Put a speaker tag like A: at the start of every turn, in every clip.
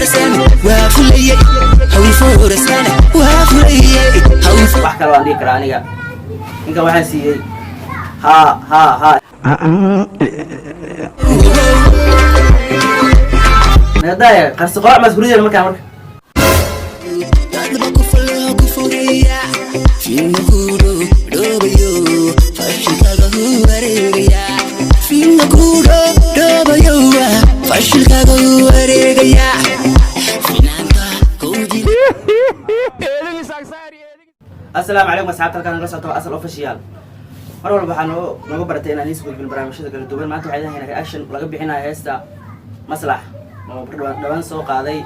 A: فورسان وافلي هو فورسان وافلي هو
B: wax kale waan dhihi karaa aniga ninka waxaan siiyey ha nadaya qarsi qooc mas'uuliyad markaan marka
A: في نقوله دوبيو فاشلك هو رجيا في نقوله دوبيو فاشلك هو رجيا
B: السلام عليكم asxaabta halkaan la socoto asal official mar walba waxaan nooga baratay inaan isku gudbin barnaamijyada kala duwan maanta waxay leedahay reaction laga bixinayo heesta maslax oo dhawaan soo qaaday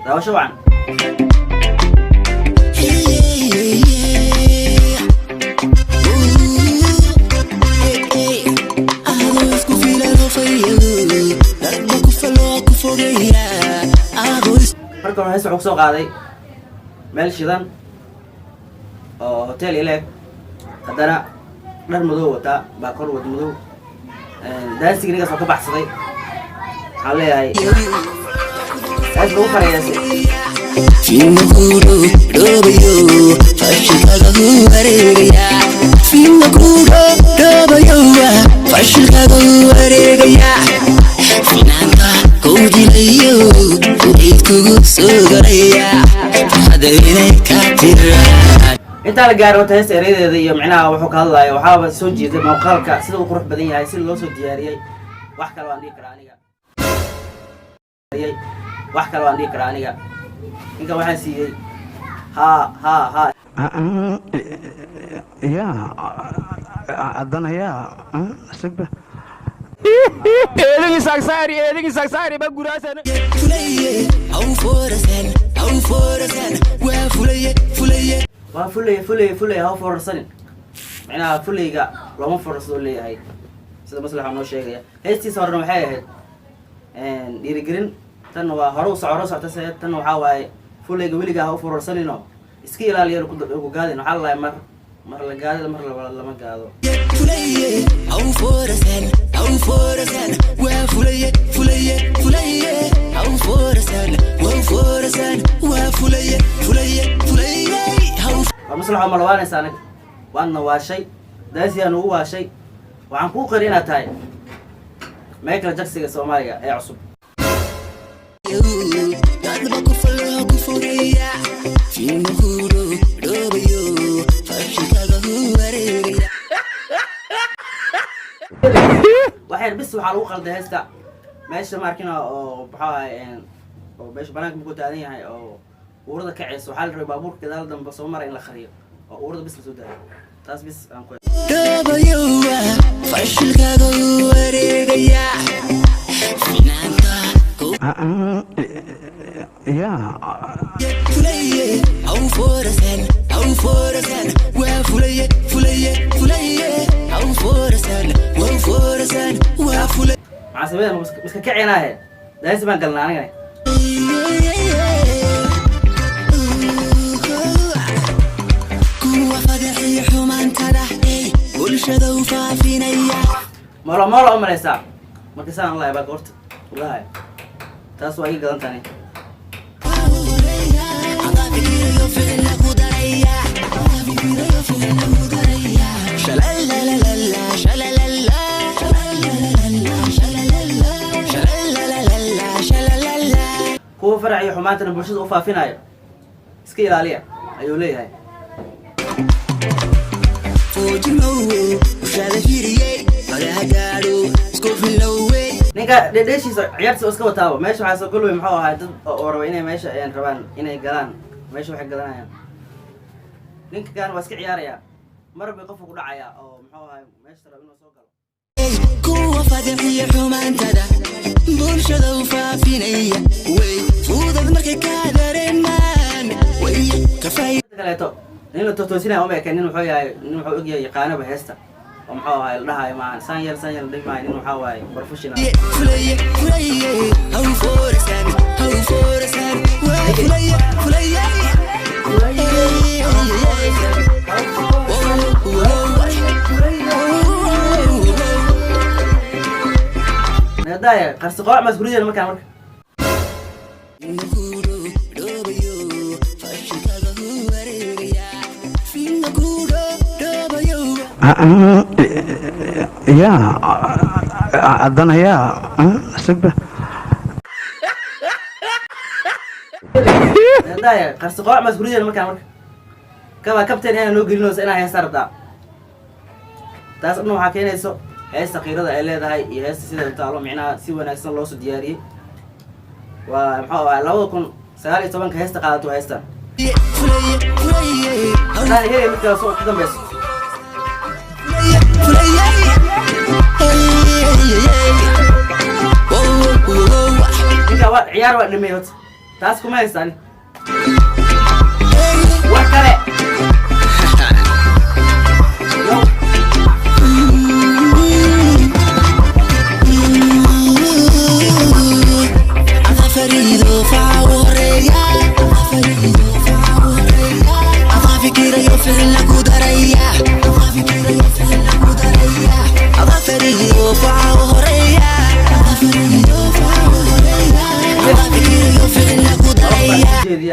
B: daawasho wacan marka hore heesta wuxuu soo qaaday meel shidan oo hotel ileeg haddana dhar madow wata baakor wad madow daansiga ninkaas oo ka baxsaday waxaan leeyahay aad lagu farayaasay
A: في نقوله دوبيو فاشلك هو رجيا في نقوله دوبيو فاشلك هو رجيا في نانكا كودي ليو ويكو سوغريا هذا إليك ترى
B: inta la gaaro heesta ereyadeeda iyo macnaha wuxuu ka hadlayo waxaaba soo jeeday muuqaalka sida uu qurux badan yahay sida loo soo diyaariyay wax kale waan dhihi karaa aniga ninka waxaan siiyey ha
C: يا أدنى يا سبب إلين ساكساري بقولاسن
A: فليه أو فورسان وفليه
B: waa fulay ha forsanin macnaha fulayga looma forsado leeyahay sida maslaxa noo sheegaya heestiisa horena waxay ahayd dhiirigelin tan waa hore u socota tan waxaa waaye fulayga weligaa ha u forsanino iska ilaaliyo ku gaadin waxaa la mar la gaado mar lama gaado
A: فليه أو فورسان وفليه أو فورسان وفليه
B: waa maslaxa ma lawaanaysa aniga waadna waashay daasiyaan ugu waashay waxaan kuu qari inaad tahay Michael Jackson Soomaaliga ee cusub waxay bis waxa lagu qalday heesta meesha markina oo oo meesha banaanka ku taadan yahay oo uurada ka ceeso waxa la rabaa baabuurka gadaal dambe soo maray in la khariyo oo uurada bis la soo daayo taas bis aan ku
C: يا
A: فليه أو فورسان وفليه أو فورسان وفليه
B: مع سبيل مش كعيناه لازم قلنا أنا
A: كوا فدحي حمان تدحي كل شذو فافينيا
B: مرة أم الإسلام ما كسان الله يبارك قرت والله تاسو أي قدام تاني هو فرعي حماتنا برشد أوفافينايو اسكي لاليا أيو ليه هاي ninka dhedheeshiisa ciyaartiisa iska wataaba meesha waxaa soo kulmay muxuu ahaa dad oo raba inay meesha ayaan rabaan inay galaan meesha waxay galanayaan ninka kan waa iska ciyaaraya mar bay qofku ku dhacaya oo muxuu ahaa meesha raba inuu soo galo
A: kuwa fadhiya xumaantada bulshada u faafinaya way fuudad markay ka dareemaan way ka
B: kaleeto nin la toosinayo uma ekaan nin wuxuu yahay nin wuxuu ogyahay yaqaanaba heesta oo muxuu ahaa la dhahayo maan san yar dhimaay nin waxaa waaye professional
A: how forsan
B: nadaya qarsi qooc mas'uuliyad markaan marka
C: يا أدنى يا سبة
B: daya qarso qooc mas'uuliyada markaan kaba kabteen inaan noo gelino inaan heesta rabtaa taas dhan waxaa keenayso heesta qiirada ay leedahay iyo heesta sida u taalo micnaha si wanaagsan loo soo diyaariyey waa maxaa ahaa 2019 heesta qaadato heestan hadaan helay midkaa soo ku dambayso ninka waa ciyaar waa dhimay hota taas kuma haystaan wax kale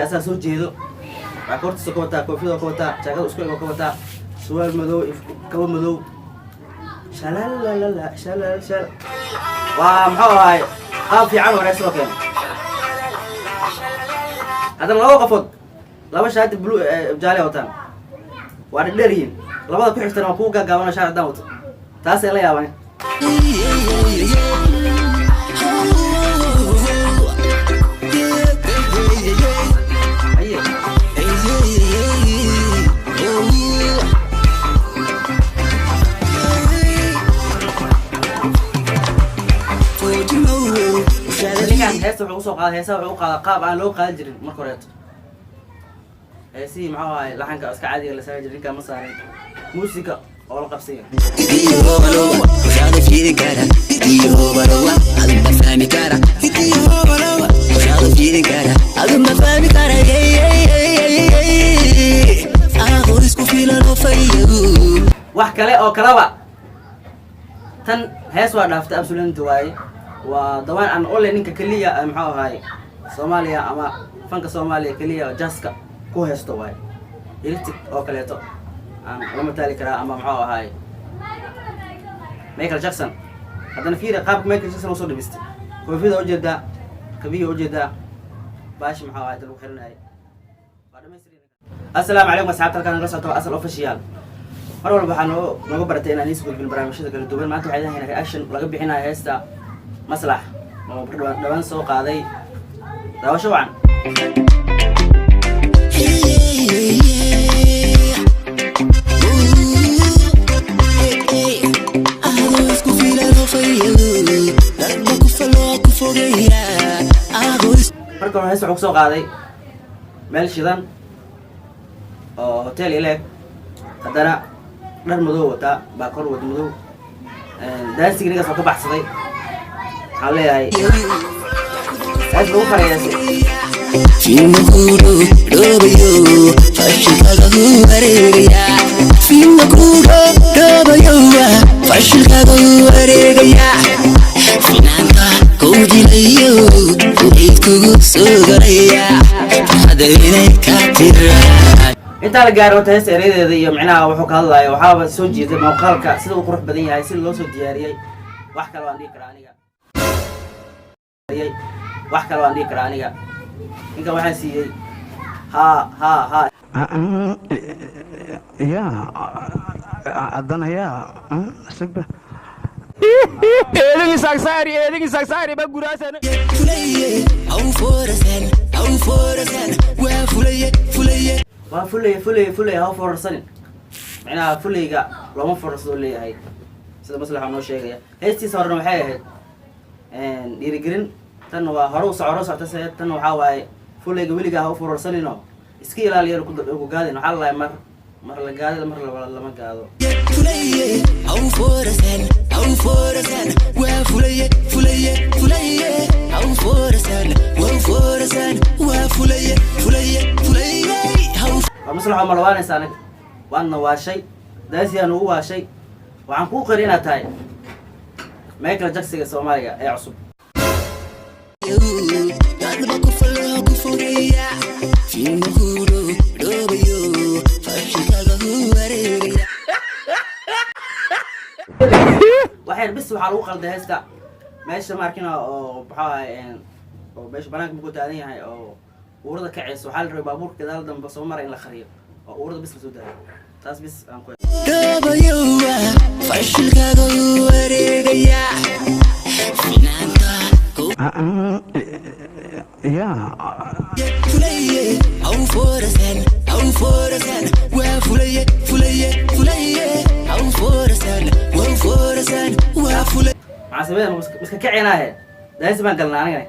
B: asaa soo jeedo waxaa kortiisa ka wataa koofiyada ka wataa jaakada isku ego ka wataa suwaal madow kaba madow shalalala shalal shal waa muxuu ahaay qaab fiican wanaagsan oo keena haddana laba qofood laba shaati blue jaale wataan waa dhadheer yihiin labada ku xigtana waa kuwa gaagaabanoo shaar haddaan wato taasay la yaabane heesta wuxuu usoo qaaday heesaha wuxuu u qaadaa qaab aan loo qaadan jirin marka horeeto heesihii maxuu ahay laxanka iska caadiga la saari jiray ninkaa ma saarin muusika oo la qabsaya wax kale oo kalaba tan hees waa dhaaftay absolute waaye waa dawaan aan ole ninka kaliya maxaa ahaay Soomaaliya ama fanka Soomaaliya kaliya jazka ku heesto waay electric oo kaleeto aan lama taali karaa ama maxaa ahaay Michael Jackson haddana fiira qaabka Michael Jackson soo dhibistay koofida u jeeda kabiyo u jeeda baash maxaa ahaay dal xirnay assalaamu calaykum asxaabta halkaan la socoto asal official mar walba waxaan nooga baratay inaan isku gudbin barnaamijyada kala duwan maanta waxay leedahay reaction laga bixinayo heesta maslax oo dhawaan soo qaaday daawasho wacan marka hore heesta wuxuu soo qaaday meel shidan oo hotel ileeg haddana dhar madow wataa baa kor wada madow daansiga ninkaas oo ka baxsaday waxaan leeyahay aad lagu farayaasay intaa la gaaro wata heesta ereyadeeda iyo micnaha wuxuu ka hadlayo waxaaba soo jeeday muuqaalka sida uu qurux badan yahay sida loo soo diyaariyey wax kale waan dhihi karaa aniga wax kale waan dhihi karaa aniga ninkan waxaan siiyey ha
C: يا أدنى يا سبة
D: Edin saksari ba gurasan
B: waa fulay ha forsanin micnaha fulayga looma forsado leeyahay sida maslaxa noo sheegaya heestiisa horena waxay ahayd dhiirigelin tan waa hore u socota tan waxaa waaye fulayga weligaa ha u forsanino iska ilaaliyo ku gaadin waxaa la mar la gaado mar lama gaado maslaxa ma lawaanaysa aniga waadna waashay daasiyaan ugu waashay waxaan kuu qari inaad tahay Michael Jackson Soomaaliga ee cusub بس waxaa lagu qalday heesta meesha markina oo baxaa oo meesha banaanka ku taadan yahay oo uurada ka ceeso waxa la rabay baabuurka gadaal dambe soo maray in la khariyo oo uurada bis la soo daayo taas bis aan ku
A: dhabayuwa fashilkaaga wareegaya finaanta
C: يا
A: فليه أو فرسان وفليه فليه أو فرسان وفليه
B: مع سبيل بس كعيناه ده اسمه قلنا أنا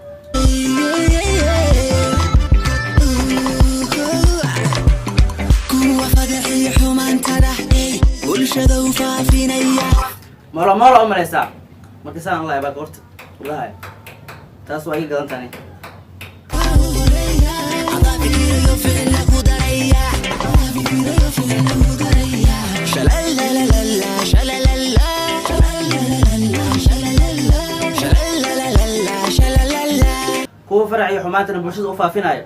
A: كوا فدحي حمان ترحي كل شذا وفافين أياه
B: مرة أم ليس ما كسان الله يبارك ورت والله تاسو أي قدام تاني هو فرع يحماتنا بوشد وفافينايو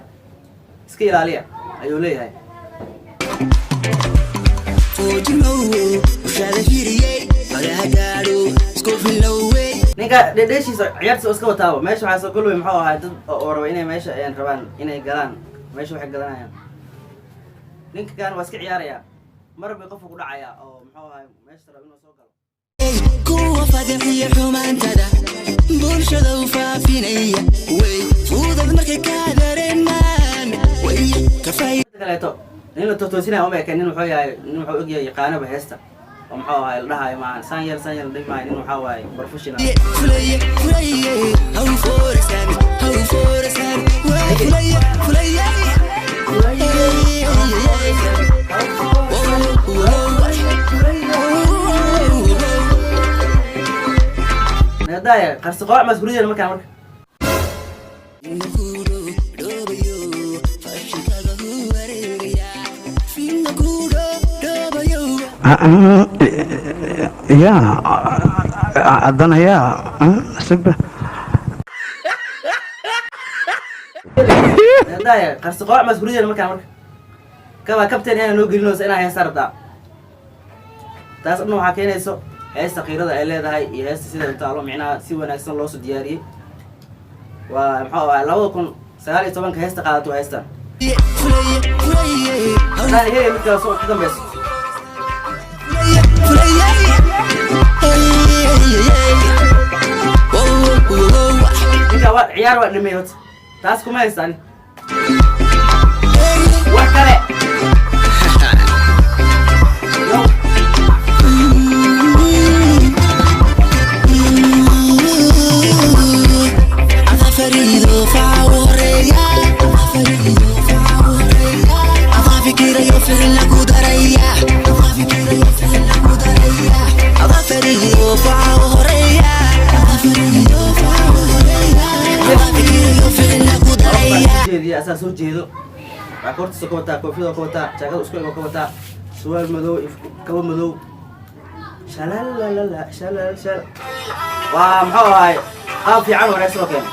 B: اسكي لاليا ايو ليهاي ninka dhedheeshiisa ciyaartiisa iska wataaba meesha waxaa soo kulmay muxuu ahaa dad oo raba inay meesha ayaan rabaan inay galaan meesha waxay galanayaan ninka kan waa iska ciyaaraya mar bay qofku ku dhacaya oo muxuu ahaa meesha raba inuu soo galo
A: kuwa fadhiya xumaantada bulshada u faafinaya way fuudad markay ka dareemaan way ka
B: kaleeto nin la toosinaya uma ekaan nin wuxuu yahay nin wuxuu ogyahay yaqaanaba heesta oo muxuu ahaa la dhahayo maan saan yar dhimaay nin waxaa waaye professional
A: أو فرسان وفليه
B: نادايا قرص قوع مسؤولية المكان مركب
C: يا أدنى يا سبة
B: نادايا قرص قوع مسؤولية المكان مركب كما كابتن أنا نوجي لنوس أنا هي سردا تاس إنه حكينا يسوع heesta qiirada ay leedahay iyo heesta sida inta loo micnaa si wanaagsan loo soo diyaariyay waa maxaa ahaa 2019 heesta qaadato heestan hadaan heey mid kale soo dambayso ninka waa ciyaar waa dhimay hota taas kuma haystaan wax kale asaa soo jeedo waxaa kortiisa ka wataa koofiyada ka wataa jaakada isku ego ka wataa suwaal madow kaba madow shalalala shalal shal waa muxuu ahaay qaab fiican wanaagsan oo keena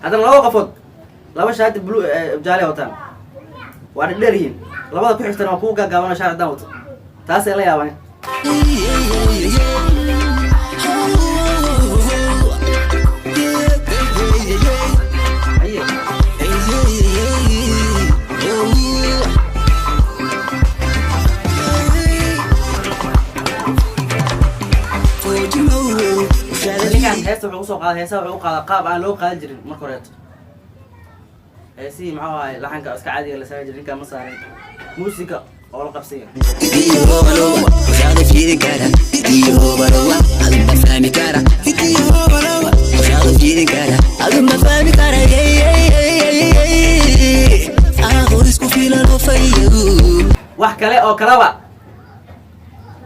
B: haddana laba qofood laba shaati blue jaale wataan waa dhedheer yihiin labada ku xigtana waa kugu gaagaabanoo shaar haddaan wato taasay la yaabane heesta wuxuu usoo qaaday heesaha wuxuu u qaadaa qaab aan loo qaadan jirin marka horeeto heesihii muxuu ahaay laxanka iska caadiga la saari jiray ninkaan ma saarin muusika oo la qabsaya wax kale oo kalaba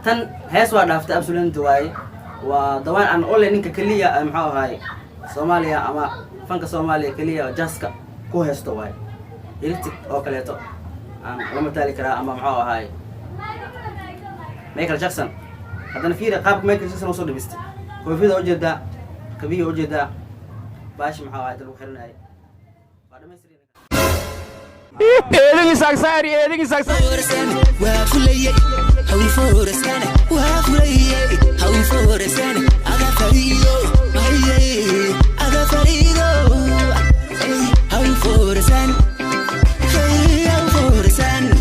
B: tan hees waa dhaaftay absolute waaye waa dawaan aan ole ninka kaliya maxaa ahaay Soomaaliya ama fanka Soomaaliya kaliya jazka ku heesto waay electric oo kaleeto aan lama taali karaa ama maxaa ahaay Michael Jackson haddana fiiri qaabka Michael Jackson soo dhibistay koofida u jeedaa kabiga u jeedaa baash maxaa ahaay lagu xirinaay waa dhamaystirin
D: eedigi sagsari
A: وفليه هاوي فورسانة وافريي هاوي فورسانة أنا فريدو هاي أنا فريدو هاوي فورسانة هاوي فورسانة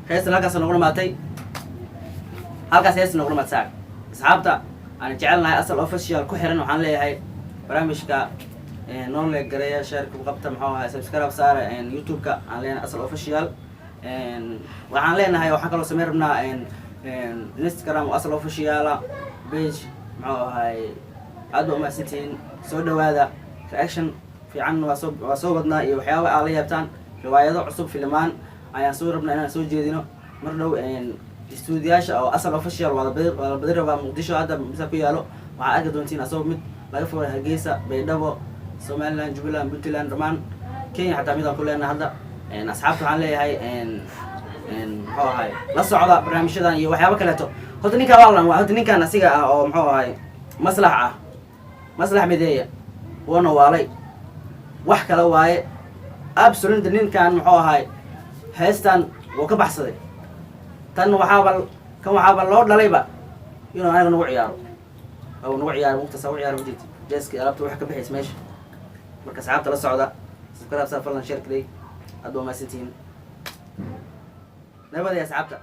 B: heestan halkaas noqon maatay halkaas heestan noqon maatay asxaabta aan jecelnahay asal official ku xiran waxaan leeyahay barnaamijka noon le gareeya share ku qabta maxaa ahay subscribe saar youtube-ka aan leenahay asal official waxaan leenahay waxaan kaloo sameyn rabnaa instagram oo asal official page maxaa ahay aad u mahadsantihiin soo dhawaada reaction fiican waa soo wadnaa iyo waxyaabo aad la yaabtaan riwaayado cusub filmaan ayaan soo rabnaa inaan soo jeedino mar dhow stuudiyaasha oo asal official wada badri rabaa muqdisho hadda misa ku yaalo waxaa arki doontiin asagoo mid laga furay hargeysa baydhabo somaliland jubbaland puntland dhammaan kenya xataa midaan ku leenahay hadda asxaabta waxaan leeyahay muxuu ahay la socda barnaamijyadan iyo waxyaabo kaleeto horta ninkaan waalan waa horta ninkaan asiga ah oo muxuu ahay maslax mideeya wuuna waalay wax kale waaye absolute ninkaan muxuu ahay heestan wuu ka baxsaday tan waxaaba loo dhalayba inuu anaga nagu ciyaaro oo nagu ciyaaro waqtiisa u ciyaaro wajid jeeska alaabta wax ka bixis meesha marka asxaabta la socda subscribe sa falan share play aad waa maasantiin nabada ya asxaabta